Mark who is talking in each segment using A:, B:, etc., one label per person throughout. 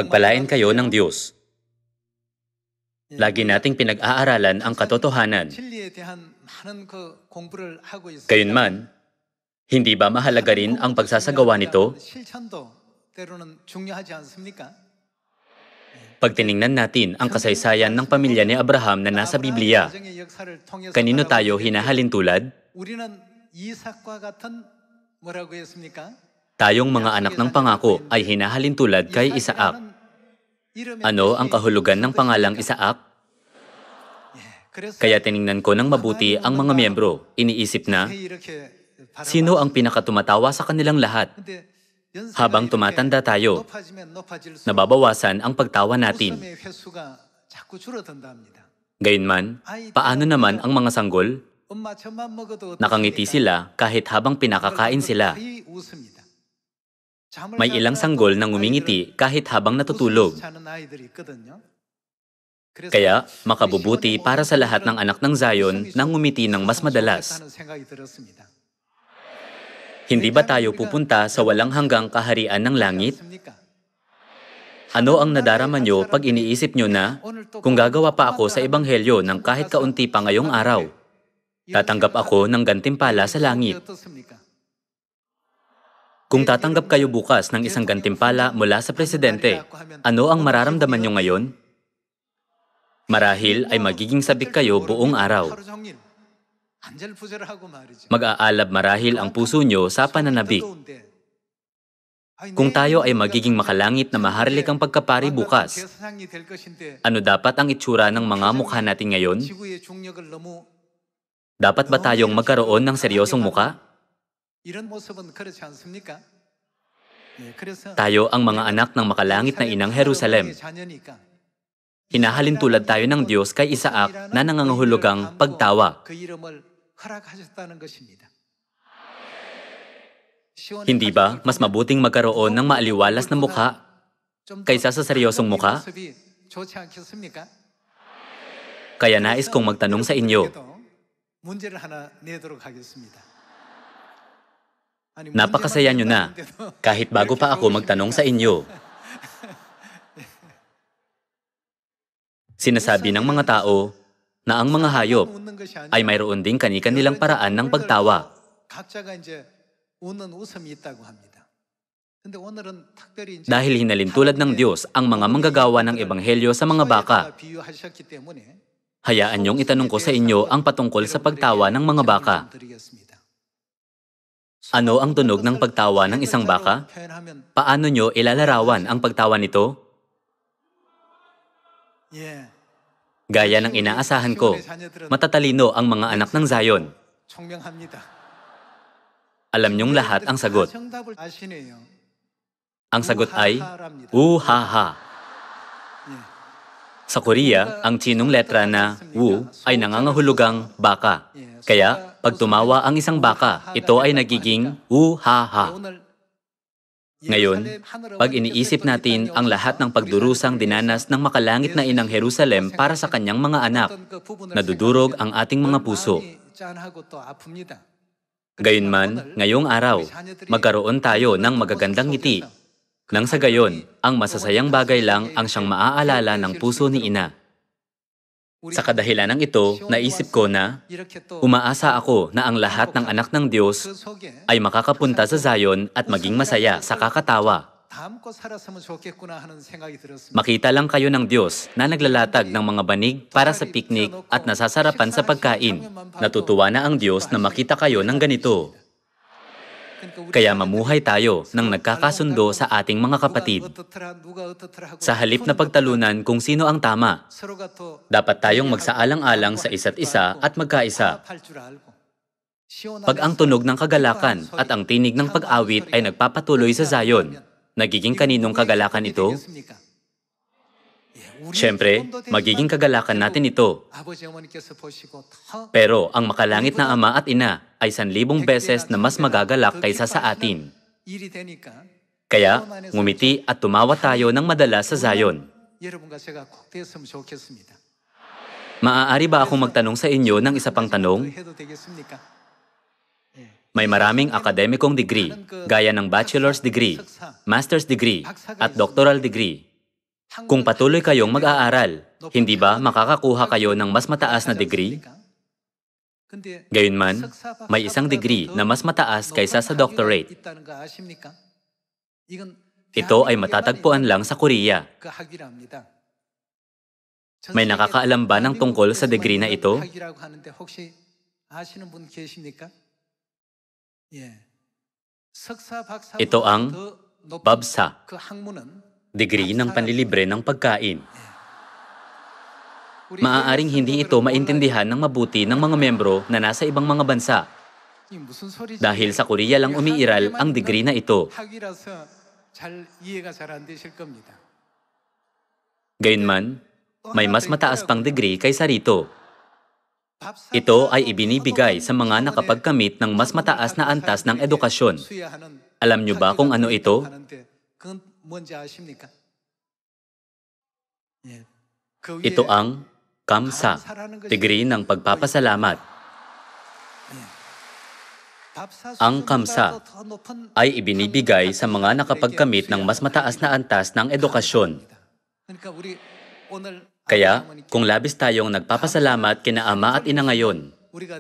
A: Pagpalain kayo ng Diyos. Lagi nating pinag-aaralan ang katotohanan. Gayunman, hindi ba mahalaga rin ang pagsasagawa nito? Pag tiningnan natin ang kasaysayan ng pamilya ni Abraham na nasa Biblia, kanino tayo hinahalin tulad? Tayong mga anak ng pangako ay hinahalin tulad kay Isaac. Ano ang kahulugan ng pangalang Isaac? Kaya tiningnan ko ng mabuti ang mga miyembro. Iniisip na, sino ang pinakatumatawa sa kanilang lahat? Habang tumatanda tayo, nababawasan ang pagtawa natin. Gayunman, paano naman ang mga sanggol? Nakangiti sila kahit habang pinakakain sila. May ilang sanggol na ngumingiti kahit habang natutulog. Kaya, makabubuti para sa lahat ng anak ng Zion na ngumiti ng mas madalas. Hindi ba tayo pupunta sa walang hanggang kaharian ng langit? Ano ang nadarama nyo pag iniisip nyo na, kung gagawa pa ako sa ebanghelyo ng kahit kaunti pa ngayong araw, tatanggap ako ng gantimpala sa langit? Kung tatanggap kayo bukas ng isang gantimpala mula sa presidente, ano ang mararamdaman nyo ngayon? Marahil ay magiging sabik kayo buong araw. Mag-aalab marahil ang puso nyo sa pananabik. Kung tayo ay magiging makalangit na maharlikang pagkapari bukas, ano dapat ang itsura ng mga mukha natin ngayon? Dapat ba tayong magkaroon ng seryosong mukha? Tayo ang mga anak ng makalangit na inang Jerusalem. Hinahalin tulad tayo ng Diyos kay Isaac na nangangahulugang pagtawa. Hindi ba mas mabuting magkaroon ng maaliwalas na mukha kaysa sa seryosong mukha? Kaya nais kong magtanong sa inyo, napakasaya nyo na, kahit bago pa ako magtanong sa inyo. Sinasabi ng mga tao na ang mga hayop ay mayroon ding kani-kanilang paraan ng pagtawa. Dahil hinalin tulad ng Diyos ang mga manggagawa ng ebanghelyo sa mga baka, hayaan niyong itanong ko sa inyo ang patungkol sa pagtawa ng mga baka. Ano ang tunog ng pagtawa ng isang baka? Paano nyo ilalarawan ang pagtawa nito? Gaya ng inaasahan ko, matatalino ang mga anak ng Zion. Alam niyong lahat ang sagot. Ang sagot ay, "Wu-ha-ha." Sa Korea, ang Chinong letra na Wu ay nangangahulugang baka. Kaya, pag tumawa ang isang baka, ito ay nagiging Wu-ha-ha. Ngayon, pag iniisip natin ang lahat ng pagdurusang dinanas ng makalangit na inang Jerusalem para sa kanyang mga anak, nadudurog ang ating mga puso. Gayunman, ngayong araw, magkaroon tayo ng magagandang ngiti. Nang sa gayon, ang masasayang bagay lang ang siyang maaalala ng puso ni ina. Sa kadahilanang ito, naisip ko na, umaasa ako na ang lahat ng anak ng Diyos ay makakapunta sa Zion at maging masaya sa kakatawa. Makita lang kayo ng Diyos na naglalatag ng mga banig para sa piknik at nasasarapan sa pagkain. Natutuwa na ang Diyos na makita kayo ng ganito. Kaya mamuhay tayo ng nagkakasundo sa ating mga kapatid. Sa halip na pagtalunan kung sino ang tama, dapat tayong magsaalang-alang sa isa't isa at magkaisa. Pag ang tunog ng kagalakan at ang tinig ng pag-awit ay nagpapatuloy sa Zion, nagiging kaninong kagalakan ito? Siyempre, magiging kagalakan natin ito. Pero ang makalangit na Ama at Ina ay 1,000 beses na mas magagalak kaysa sa atin. Kaya, ngumiti at tumawa tayo ng madalas sa Zion. Maaari ba akong magtanong sa inyo ng isa pang tanong? May maraming akademikong degree, gaya ng bachelor's degree, master's degree, at doctoral degree. Kung patuloy kayong mag-aaral, hindi ba makakakuha kayo ng mas mataas na degree? Gayunman, may isang degree na mas mataas kaysa sa doctorate. Ito ay matatagpuan lang sa Korea. May nakakaalam ba ng tungkol sa degree na ito? Ito ang babsa, degree ng panlilibre ng pagkain. Maaaring hindi ito maintindihan ng mabuti ng mga membro na nasa ibang mga bansa. Dahil sa Korea lang umiiral ang degree na ito. Gayunman, may mas mataas pang degree kaysa rito. Ito ay ibinibigay sa mga nakapagkamit ng mas mataas na antas ng edukasyon. Alam niyo ba kung ano ito? Ito ang kamsa, degree ng pagpapasalamat. Ang kamsa ay ibinibigay sa mga nakapagkamit ng mas mataas na antas ng edukasyon. Kaya, kung labis tayong nagpapasalamat kina Ama at Ina ngayon,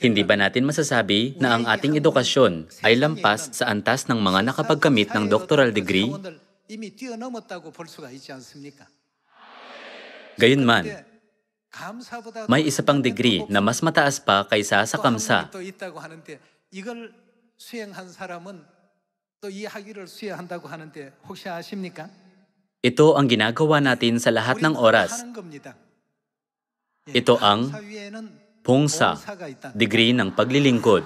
A: hindi ba natin masasabi na ang ating edukasyon ay lampas sa antas ng mga nakapagkamit ng doctoral degree? Gayunman, may isa pang degree na mas mataas pa kaysa sa kamsa. Ito ang ginagawa natin sa lahat ng oras. Ito ang 봉사, degree ng paglilingkod.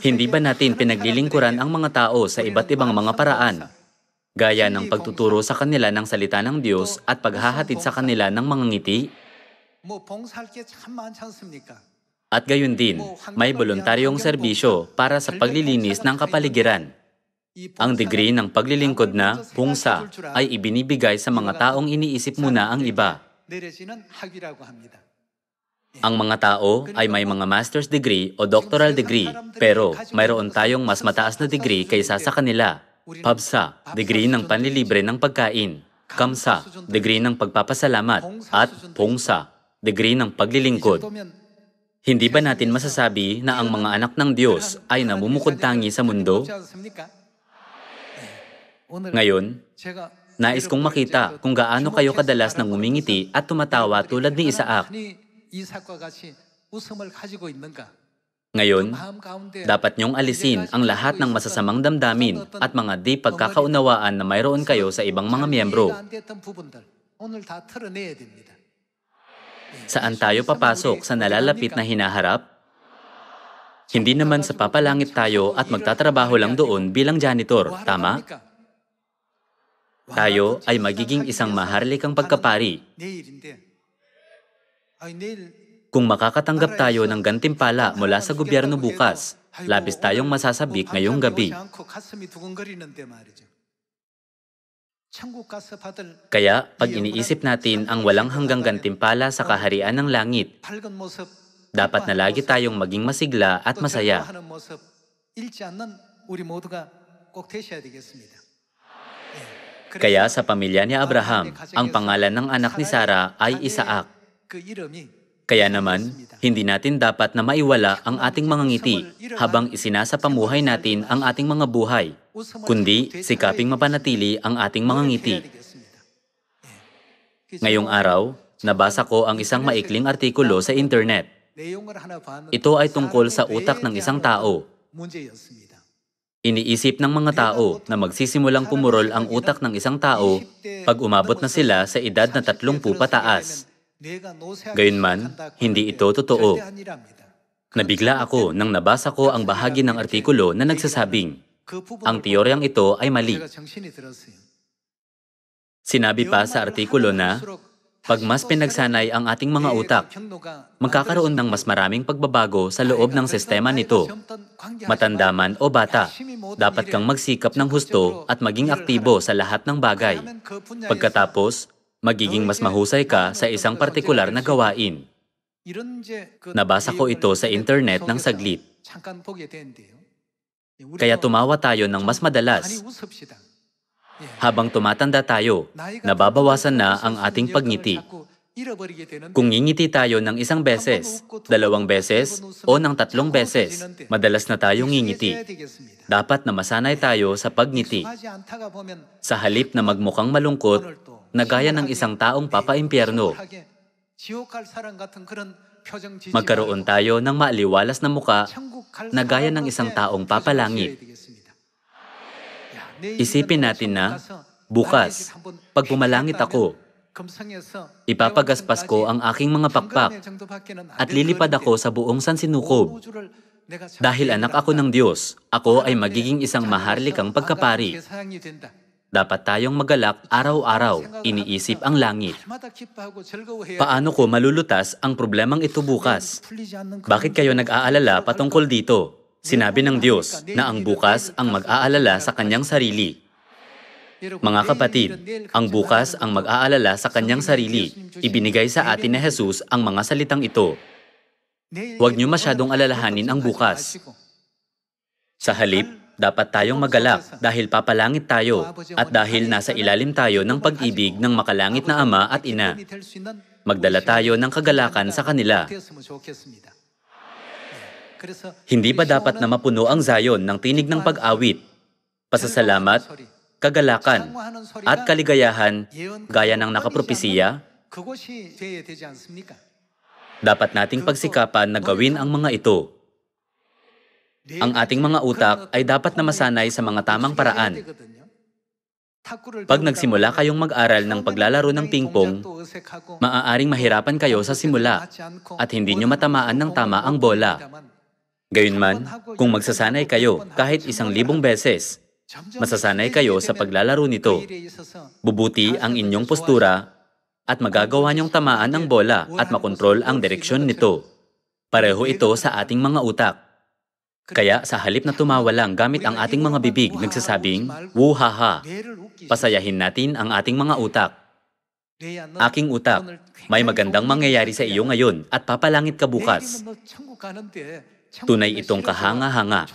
A: Hindi ba natin pinaglilingkuran ang mga tao sa iba't ibang mga paraan, gaya ng pagtuturo sa kanila ng salita ng Diyos at paghahatid sa kanila ng mga ngiti? At gayon din, may voluntaryong serbisyo para sa paglilinis ng kapaligiran. Ang degree ng paglilingkod na 봉사 ay ibinibigay sa mga taong iniisip muna ang iba. Ang mga tao ay may mga master's degree o doctoral degree, pero mayroon tayong mas mataas na degree kaysa sa kanila. Babsa, degree ng panlilibre ng pagkain. Kamsa, degree ng pagpapasalamat. At 봉사, degree ng paglilingkod. Hindi ba natin masasabi na ang mga anak ng Diyos ay namumukod-tangi sa mundo? Ngayon, nais kong makita kung gaano kayo kadalas nang ngumingiti at tumatawa tulad ni Isaac. Ngayon, dapat niyong alisin ang lahat ng masasamang damdamin at mga di pagkakaunawaan na mayroon kayo sa ibang mga miyembro. Saan tayo papasok sa nalalapit na hinaharap? Hindi naman sa papalangit tayo at magtatrabaho lang doon bilang janitor, tama? Tayo ay magiging isang maharlikang pagkapari. Kung makakatanggap tayo ng gantimpala mula sa gobyerno bukas, labis tayong masasabik ngayong gabi. Kaya, pag iniisip natin ang walang hanggang gantimpala sa kaharian ng langit, dapat na lagi tayong maging masigla at masaya. Kaya sa pamilya ni Abraham, ang pangalan ng anak ni Sarah ay Isaac. Kaya naman, hindi natin dapat na maiwala ang ating mga ngiti habang isinasapamuhay natin ang ating mga buhay, kundi sikaping mapanatili ang ating mga ngiti. Ngayong araw, nabasa ko ang isang maikling artikulo sa internet. Ito ay tungkol sa utak ng isang tao. Iniisip ng mga tao na magsisimulang pumurol ang utak ng isang tao pag umabot na sila sa edad na 30 pataas. Gayunman, hindi ito totoo. Nabigla ako nang nabasa ko ang bahagi ng artikulo na nagsasabing, ang teoryang ito ay mali. Sinabi pa sa artikulo na, pag mas pinagsanay ang ating mga utak, magkakaroon ng mas maraming pagbabago sa loob ng sistema nito. Matanda man o bata, dapat kang magsikap ng husto at maging aktibo sa lahat ng bagay. Pagkatapos, magiging mas mahusay ka sa isang partikular na gawain. Nabasa ko ito sa internet ng saglit. Kaya tumawa tayo ng mas madalas. Habang tumatanda tayo, nababawasan na ang ating pagngiti. Kung ngingiti tayo ng isang beses, 2 beses, o ng 3 beses, madalas na tayong ngingiti. Dapat na masanay tayo sa pagngiti. Sa halip na magmukhang malungkot, na gaya ng isang taong papaimpyerno, magkaroon tayo ng maaliwalas na muka na gaya ng isang taong papalangit. Isipin natin na, bukas, pag pumalangit ako, ipapagaspas ko ang aking mga pakpak at lilipad ako sa buong sansinukob. Dahil anak ako ng Diyos, ako ay magiging isang maharlikang pagkapari. Dapat tayong magalak araw-araw, iniisip ang langit. Paano ko malulutas ang problemang ito bukas? Bakit kayo nag-aalala patungkol dito? Sinabi ng Diyos na ang bukas ang mag-aalala sa kanyang sarili. Mga kapatid, ang bukas ang mag-aalala sa kanyang sarili. Ibinigay sa atin ni Jesus ang mga salitang ito. Huwag niyo masyadong alalahanin ang bukas. Sa halip, dapat tayong magalak dahil papalangit tayo at dahil nasa ilalim tayo ng pag-ibig ng makalangit na Ama at Ina. Magdala tayo ng kagalakan sa kanila. Hindi ba dapat na mapuno ang Zion ng tinig ng pag-awit, pasasalamat, kagalakan, at kaligayahan gaya ng nakapropesiya? Dapat nating pagsikapan na gawin ang mga ito. Ang ating mga utak ay dapat na masanay sa mga tamang paraan. Pag nagsimula kayong mag-aral ng paglalaro ng pingpong, maaaring mahirapan kayo sa simula at hindi nyo matamaan ng tama ang bola. Gayunman, kung magsasanay kayo kahit 1,000 beses, masasanay kayo sa paglalaro nito. Bubuti ang inyong postura at magagawa niyong tamaan ang bola at makontrol ang direksyon nito. Pareho ito sa ating mga utak. Kaya sa halip na tumawa lang gamit ang ating mga bibig nagsasabing, "Wuhaha," pasayahin natin ang ating mga utak. Aking utak, may magandang mangyayari sa iyo ngayon at papalangit ka bukas. Tunay itong kahanga-hanga.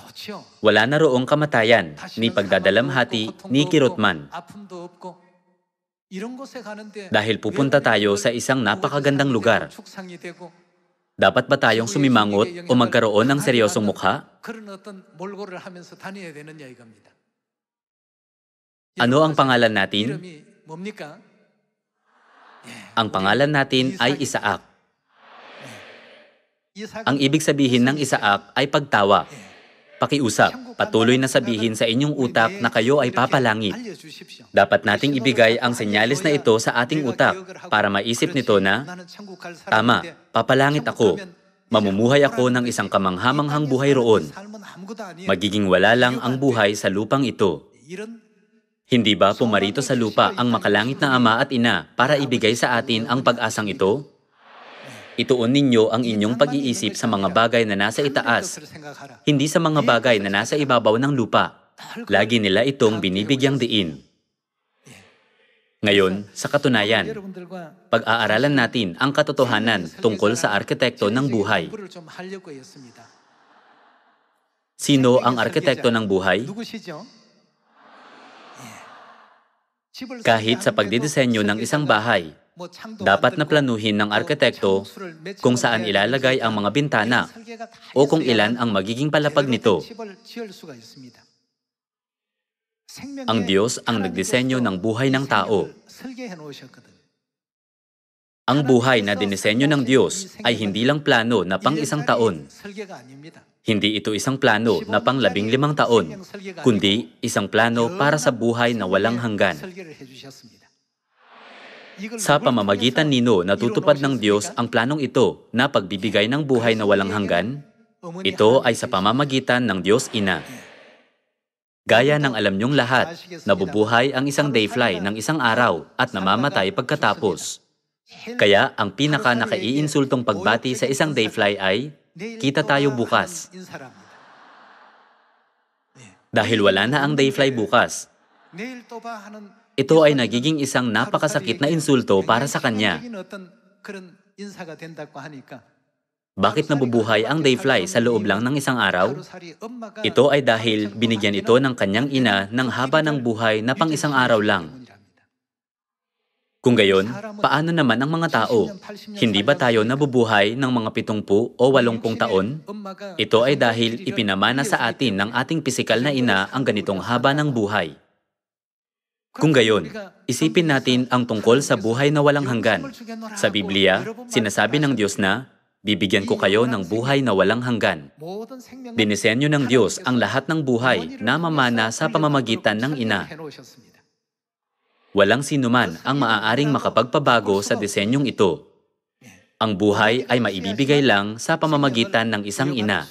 A: Wala na roong kamatayan, ni pagdadalamhati, ni kirotman. Dahil pupunta tayo sa isang napakagandang lugar. Dapat ba tayong sumimangot o magkaroon ng seryosong mukha? Ano ang pangalan natin? Ang pangalan natin ay Isaac. Ang ibig sabihin ng Isaac ay pagtawa. Pakiusap, patuloy na sabihin sa inyong utak na kayo ay papalangit. Dapat nating ibigay ang senyalis na ito sa ating utak para maisip nito na, tama, papalangit ako. Mamumuhay ako ng isang kamanghamanghang buhay roon. Magiging wala lang ang buhay sa lupang ito. Hindi ba pumarito sa lupa ang makalangit na Ama at Ina para ibigay sa atin ang pag-asang ito? Ituon ninyo ang inyong pag-iisip sa mga bagay na nasa itaas, hindi sa mga bagay na nasa ibabaw ng lupa. Lagi nila itong binibigyang diin. Ngayon, sa katunayan, pag-aaralan natin ang katotohanan tungkol sa arkitekto ng buhay. Sino ang arkitekto ng buhay? Kahit sa pagdidisenyo ng isang bahay, dapat na planuhin ng arkitekto kung saan ilalagay ang mga bintana o kung ilan ang magiging palapag nito. Ang Diyos ang nagdisenyo ng buhay ng tao. Ang buhay na dinisenyo ng Diyos ay hindi lang plano na pang 1 taon. Hindi ito isang plano na pang 15 taon, kundi isang plano para sa buhay na walang hanggan. Sa pamamagitan nino, natutupad ng Diyos ang planong ito na pagbibigay ng buhay na walang hanggan. Ito ay sa pamamagitan ng Diyos Ina. Gaya ng alam niyong lahat, nabubuhay ang isang dayfly ng isang araw at namamatay pagkatapos. Kaya ang pinaka-nakaiinsultong pagbati sa isang dayfly ay, "Kita tayo bukas." Dahil wala na ang dayfly bukas, ito ay nagiging isang napakasakit na insulto para sa kanya. Bakit nabubuhay ang dayfly sa loob lang ng isang araw? Ito ay dahil binigyan ito ng kanyang ina ng haba ng buhay na pang isang araw lang. Kung gayon, paano naman ang mga tao? Hindi ba tayo nabubuhay ng mga 70 o 80 taon? Ito ay dahil ipinamana sa atin ng ating pisikal na ina ang ganitong haba ng buhay. Kung gayon, isipin natin ang tungkol sa buhay na walang hanggan. Sa Biblia, sinasabi ng Diyos na, bibigyan ko kayo ng buhay na walang hanggan. Dinisenyo ng Diyos ang lahat ng buhay na mamana sa pamamagitan ng ina. Walang sinuman ang maaaring makapagpabago sa disenyong ito. Ang buhay ay maibibigay lang sa pamamagitan ng isang ina.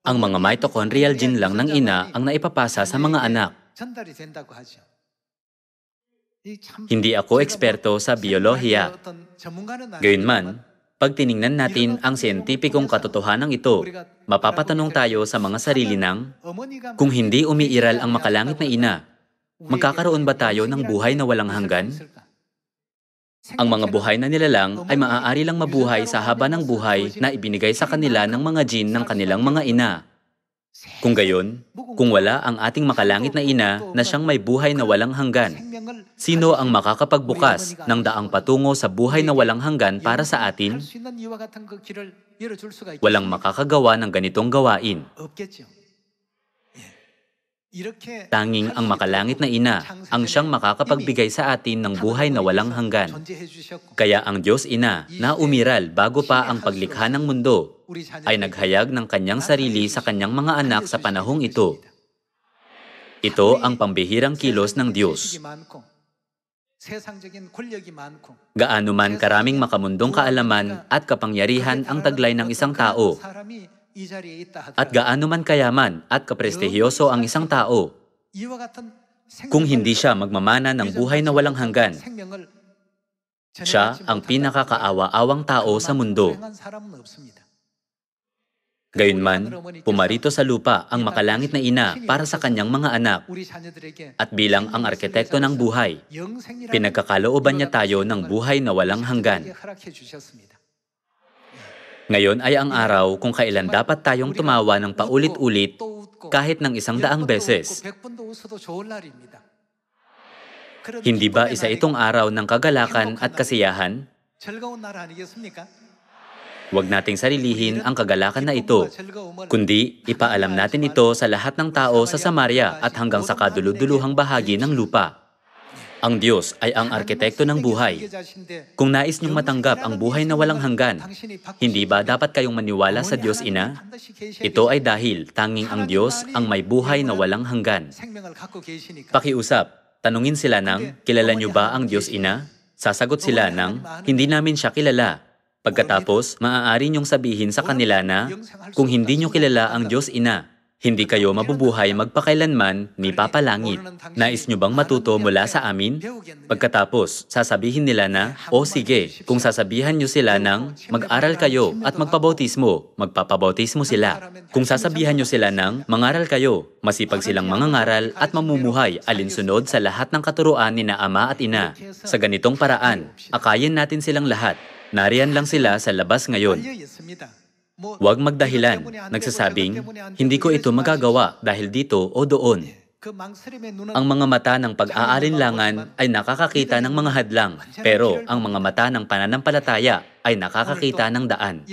A: Ang mga mitochondrial gene lang ng ina ang naipapasa sa mga anak. Hindi ako eksperto sa biyolohiya. Gayunman, pag tiningnan natin ang siyentipikong katotohanan ito, mapapatanong tayo sa mga sarili ng, kung hindi umiiral ang makalangit na ina, magkakaroon ba tayo ng buhay na walang hanggan? Ang mga buhay na nilalang ay maaari lang mabuhay sa haba ng buhay na ibinigay sa kanila ng mga gene ng kanilang mga ina. Kung gayon, kung wala ang ating makalangit na ina na siyang may buhay na walang hanggan, sino ang makakapagbukas ng daang patungo sa buhay na walang hanggan para sa atin? Walang makakagawa ng ganitong gawain. Tanging ang makalangit na ina ang siyang makakapagbigay sa atin ng buhay na walang hanggan. Kaya ang Diyos Ina na umiral bago pa ang paglikha ng mundo ay naghayag ng kanyang sarili sa kanyang mga anak sa panahong ito. Ito ang pambihirang kilos ng Diyos. Gaano man karaming makamundong kaalaman at kapangyarihan ang taglay ng isang tao, at gaano man kayaman at kaprestihiyoso ang isang tao, kung hindi siya magmamana ng buhay na walang hanggan, siya ang pinakakaawa-awang tao sa mundo. Gayunman, pumarito sa lupa ang makalangit na ina para sa kanyang mga anak, at bilang ang arkitekto ng buhay, pinagkakalooban niya tayo ng buhay na walang hanggan. Ngayon ay ang araw kung kailan dapat tayong tumawa ng paulit-ulit kahit ng 100 beses. Hindi ba isa itong araw ng kagalakan at kasiyahan? Huwag nating sarilihin ang kagalakan na ito, kundi ipaalam natin ito sa lahat ng tao sa Samaria at hanggang sa kaduluduluhang bahagi ng lupa. Ang Diyos ay ang arkitekto ng buhay. Kung nais niyong matanggap ang buhay na walang hanggan, hindi ba dapat kayong maniwala sa Diyos Ina? Ito ay dahil tanging ang Diyos ang may buhay na walang hanggan. Pakiusap, tanungin sila ng, kilala niyo ba ang Diyos Ina? Sasagot sila ng, hindi namin siya kilala. Pagkatapos, maaari niyong sabihin sa kanila na, kung hindi niyo kilala ang Diyos Ina, hindi kayo mabubuhay magpakailanman ni Papalangit. Nais nyo bang matuto mula sa amin? Pagkatapos, sasabihin nila na, o sige, kung sasabihan nyo sila ng, mag-aral kayo at magpabautismo, magpapabautismo sila. Kung sasabihan nyo sila ng, mangaral kayo, masipag silang mangangaral at mamumuhay alinsunod sa lahat ng katuruan ni na Ama at Ina. Sa ganitong paraan, akayin natin silang lahat. Nariyan lang sila sa labas ngayon. Huwag magdahilan, nagsasabing, hindi ko ito magagawa dahil dito o doon. Ang mga mata ng pag-aalinlangan ay nakakakita ng mga hadlang, pero ang mga mata ng pananampalataya ay nakakakita ng daan.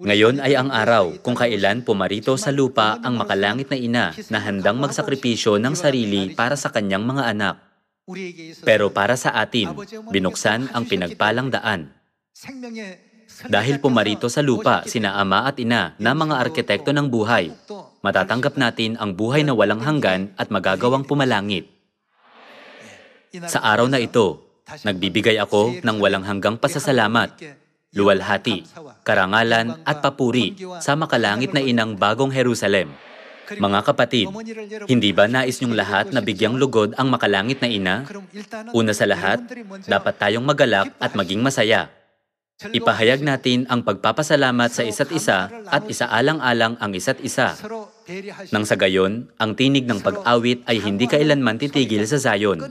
A: Ngayon ay ang araw kung kailan pumarito sa lupa ang makalangit na ina na handang magsakripisyo ng sarili para sa kanyang mga anak. Pero para sa atin, binuksan ang pinagpalang daan. Dahil pumarito sa lupa sina Ama at Ina na mga arkitekto ng buhay, matatanggap natin ang buhay na walang hanggan at magagawang pumalangit. Sa araw na ito, nagbibigay ako ng walang hanggang pasasalamat, luwalhati, karangalan at papuri sa makalangit na inang bagong Jerusalem. Mga kapatid, hindi ba nais niyong lahat na bigyang lugod ang makalangit na ina? Una sa lahat, dapat tayong magalak at maging masaya. Ipahayag natin ang pagpapasalamat sa isa't isa at isaalang-alang ang isa't isa. Nang sa gayon, ang tinig ng pag-awit ay hindi kailanman titigil sa Zion.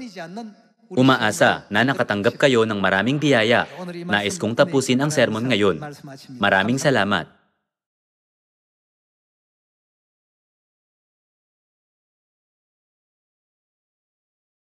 A: Umaasa na nakatanggap kayo ng maraming biyaya. Nais kong tapusin ang sermon ngayon. Maraming salamat.